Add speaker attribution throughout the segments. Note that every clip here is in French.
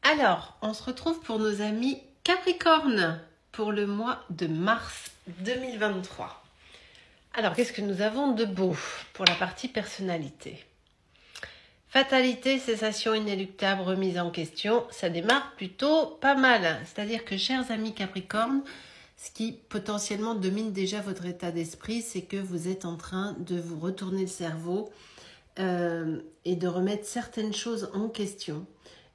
Speaker 1: Alors, on se retrouve pour nos amis Capricorne pour le mois de mars 2023. Alors, qu'est-ce que nous avons de beau pour la partie personnalité? Fatalité, cessation inéluctable, remise en question, ça démarre plutôt pas mal. C'est-à-dire que, chers amis Capricorne, ce qui potentiellement domine déjà votre état d'esprit, c'est que vous êtes en train de vous retourner le cerveau et de remettre certaines choses en question.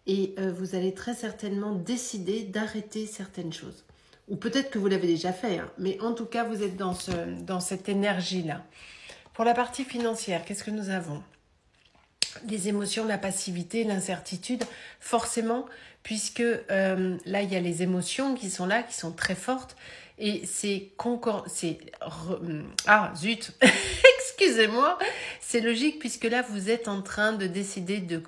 Speaker 1: Et vous allez très certainement décider d'arrêter certaines choses. Ou peut-être que vous l'avez déjà fait, hein, mais en tout cas, vous êtes dans cette énergie-là. Pour la partie financière, qu'est-ce que nous avons? Les émotions, la passivité, l'incertitude, forcément, puisque là, il y a les émotions qui sont là, qui sont très fortes. Et ah, zut excusez-moi, c'est logique, puisque là, vous êtes en train de décider de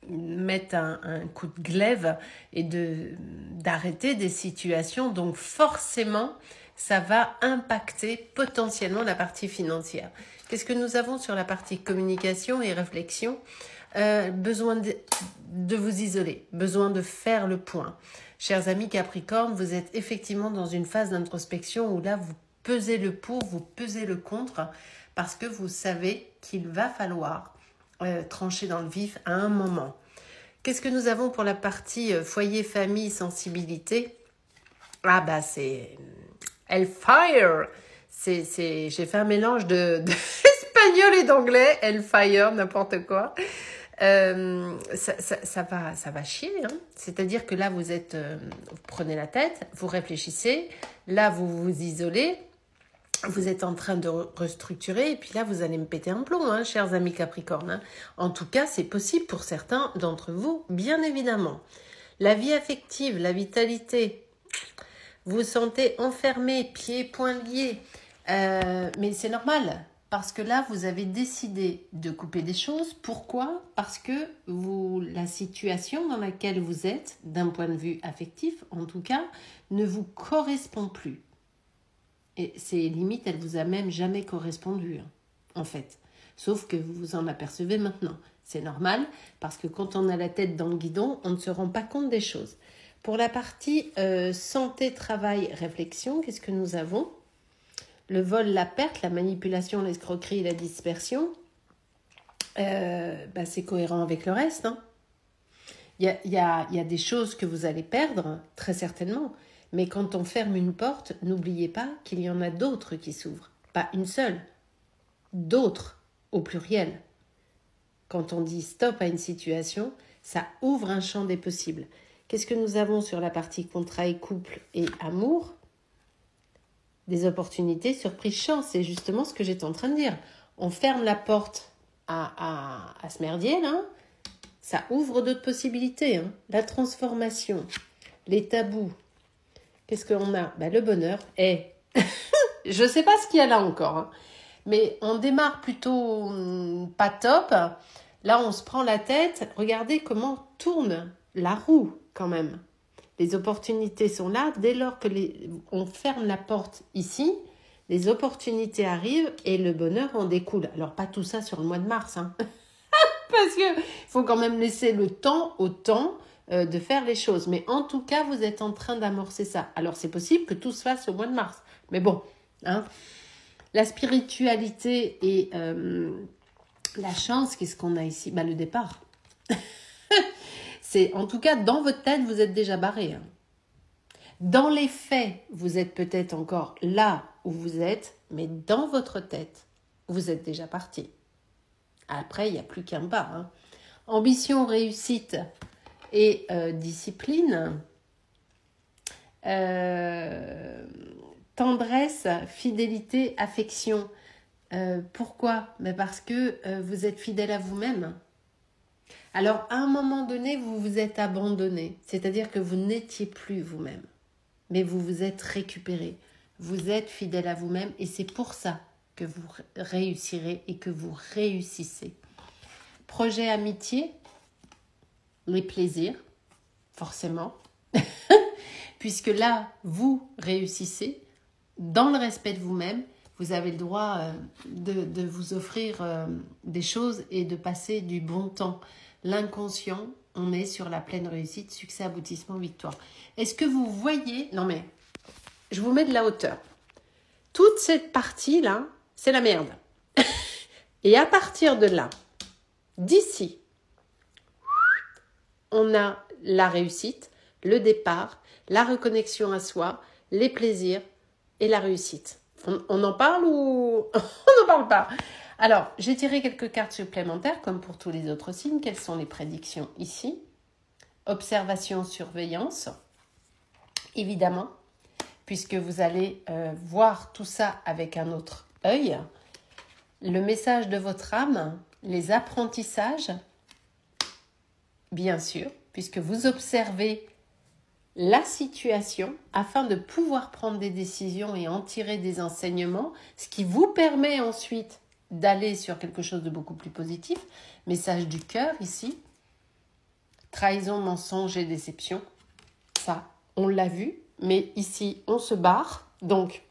Speaker 1: mettre un coup de glaive et d'arrêter des situations. Donc forcément, ça va impacter potentiellement la partie financière. Qu'est-ce que nous avons sur la partie communication et réflexion? Besoin de vous isoler, besoin de faire le point. Chers amis Capricorne, vous êtes effectivement dans une phase d'introspection où là, vous pesez le pour, vous pesez le contre, parce que vous savez qu'il va falloir trancher dans le vif à un moment. Qu'est-ce que nous avons pour la partie foyer, famille, sensibilité? Ah bah c'est Hellfire. J'ai fait un mélange d'espagnol et d'anglais. Hellfire, n'importe quoi. Ça va chier. Hein. C'est-à-dire que là, vous prenez la tête, vous réfléchissez. Là, vous vous isolez. Vous êtes en train de restructurer et puis là, vous allez me péter un plomb, hein, chers amis Capricorne. Hein. En tout cas, c'est possible pour certains d'entre vous, bien évidemment. La vie affective, la vitalité, vous vous sentez enfermé, pieds, poings liés. Mais c'est normal, parce que là, vous avez décidé de couper des choses. Pourquoi? Parce que la situation dans laquelle vous êtes, d'un point de vue affectif, en tout cas, ne vous correspond plus. Et c'est limite, elle vous a même jamais correspondu, hein, en fait. Sauf que vous vous en apercevez maintenant. C'est normal, parce que quand on a la tête dans le guidon, on ne se rend pas compte des choses. Pour la partie santé, travail, réflexion, qu'est-ce que nous avons? Le vol, la perte, la manipulation, l'escroquerie et la dispersion. C'est cohérent avec le reste. Hein. Il y a des choses que vous allez perdre, très certainement. Mais quand on ferme une porte, n'oubliez pas qu'il y en a d'autres qui s'ouvrent. Pas une seule, d'autres au pluriel. Quand on dit stop à une situation, ça ouvre un champ des possibles. Qu'est-ce que nous avons sur la partie contrat et couple et amour? Des opportunités, surprise, chance. C'est justement ce que j'étais en train de dire. On ferme la porte à ce merdier, là. Ça ouvre d'autres possibilités. Hein. La transformation, les tabous. Qu'est-ce qu'on a? Le bonheur. Je ne sais pas ce qu'il y a là encore. Hein. Mais on démarre plutôt pas top. Là, on se prend la tête. Regardez comment tourne la roue quand même. Les opportunités sont là. Dès lors que on ferme la porte ici, les opportunités arrivent et le bonheur en découle. Alors, pas tout ça sur le mois de mars. Hein. Parce qu'il faut quand même laisser le temps au temps de faire les choses. Mais en tout cas, vous êtes en train d'amorcer ça. Alors, c'est possible que tout se fasse au mois de mars. Mais bon, hein, la spiritualité et la chance, qu'est-ce qu'on a ici? Le départ. En tout cas, dans votre tête, vous êtes déjà barré. Hein. Dans les faits, vous êtes peut-être encore là où vous êtes, mais dans votre tête, vous êtes déjà parti. Après, il n'y a plus qu'un pas. Hein. Ambition, réussite et discipline. Tendresse, fidélité, affection. Pourquoi? Parce que vous êtes fidèle à vous-même. Alors, à un moment donné, vous vous êtes abandonné. C'est-à-dire que vous n'étiez plus vous-même. Mais vous vous êtes récupéré. Vous êtes fidèle à vous-même et c'est pour ça que vous réussirez et que vous réussissez. Projet amitié, les plaisirs, forcément. Puisque là, vous réussissez dans le respect de vous-même. Vous avez le droit de vous offrir des choses et de passer du bon temps. L'inconscient, on est sur la pleine réussite, succès, aboutissement, victoire. Est-ce que vous voyez... Non mais, je vous mets de la hauteur. Toute cette partie-là, c'est la merde. Et à partir de là, d'ici, on a la réussite, le départ, la reconnexion à soi, les plaisirs et la réussite. On en parle ou on n'en parle pas? Alors, j'ai tiré quelques cartes supplémentaires, comme pour tous les autres signes. Quelles sont les prédictions ici? Observation, surveillance, évidemment, puisque vous allez voir tout ça avec un autre œil. Le message de votre âme, les apprentissages, bien sûr, puisque vous observez la situation afin de pouvoir prendre des décisions et en tirer des enseignements, ce qui vous permet ensuite d'aller sur quelque chose de beaucoup plus positif. Message du cœur ici, trahison, mensonge et déception. Ça, on l'a vu, mais ici, on se barre. Donc,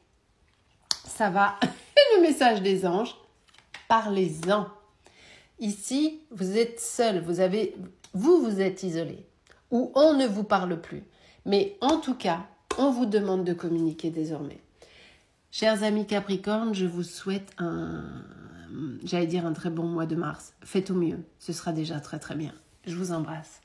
Speaker 1: ça va. Et le message des anges, parlez-en. Ici, vous êtes seul, vous êtes isolé, ou on ne vous parle plus. Mais en tout cas, on vous demande de communiquer désormais. Chers amis Capricorne, je vous souhaite un très bon mois de mars. Faites au mieux, ce sera déjà très très bien. Je vous embrasse.